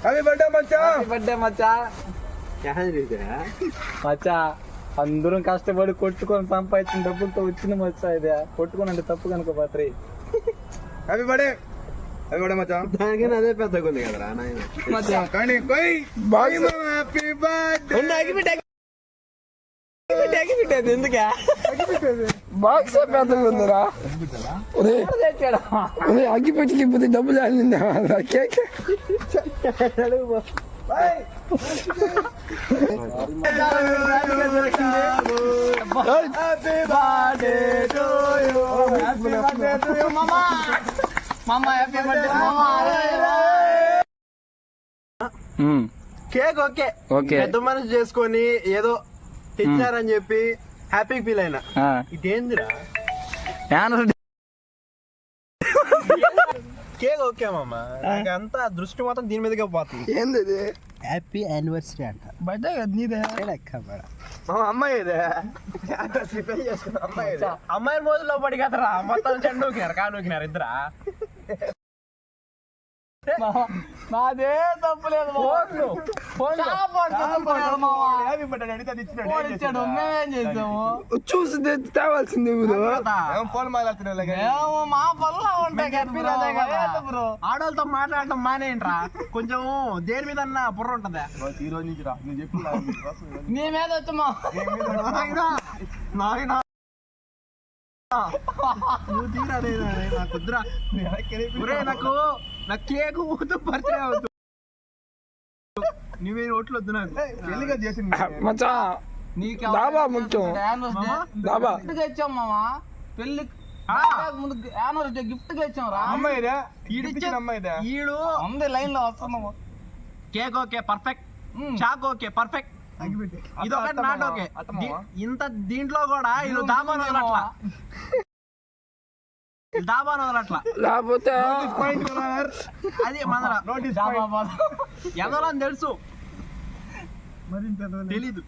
Happy birthday మచ్చా. Birthday మచ్చా. మచ్చా అందరం కష్టపడి కొట్టుకొని సంపాదించిన డబ్బులతో వచ్చింది మచ్చా. ఇది కొట్టుకొని అంటే తప్పు కనుక పాత్ర. Happy birthday. హ్యాపీ బర్త్డే మచ్చా. దానికైనా అదే పెద్దగా ఉంది కదరా నాయన. మచ్చా కానీ కొయ్ బాయ్ మామ హ్యాపీ బర్త్డే. ఎందుకే బాక్స్ పెద్దగా ఉందిరా. అగ్గిపెట్టి లేకపోతే డబ్బులు ఆడిందా కేక్. కేక్ ఓకే పెద్ద మనసు చేసుకొని ఏదో తెచ్చారని చెప్పి హ్యాపీ ఫీల్ అయినా. ఇదేందిరా కేక్ ఓకే మామ, అంతా దృష్టి మాత్రం దీని మీదకే పోతుంది. ఏంది హ్యాపీ యానివర్సరీ అంట. బర్త్డే కదా నీదే. అమ్మాయి అమ్మాయి రోజుల్లో పడి కదరా మొత్తం చెండు నూకినారు కా నూకినారు ఇద్దరా. నాదే తప్పు లేదు. మేమేం చేసాము చూసి తేవాల్సింది ఫోన్ మాట్లాడుతున్నా మా పనులు ఉంటాయి. ఆడవాళ్ళతో మాట్లాడటం మానేయంట్రా. కొంచెం దేని మీద బుర్ర ఉంటదా. ఈ రోజు నుంచి రా నేను చెప్పి నీ మీద వచ్చామా నువ్వు తీరాడే నాకు వద్దురా. నాకు కేక్ పరిచయం అవుతుంది. నువ్వే ఓట్లు వద్దు నాకు. పెళ్లిగా చేసింది మచ్చా. దాబా ముఖ్యం. దాబా ఇచ్చాం మామా పెళ్లి ముందు యానివర్సరీ గిఫ్ట్ గా ఇచ్చాం రా. అమ్మాయిదా అమ్మాయిదా ఈడు ఉంది లైన్ లో వస్తున్నాము. Cake okay perfect. Chalk okay perfect. ఇదొకటి నాట్ ఓకే. ఇంత దీంట్లో కూడా ఇది దాబాను వదలట్లా. దాబాను వదలట్లా. లేకపోతే అది మన ఎదలో తెలుసు తెలీదు.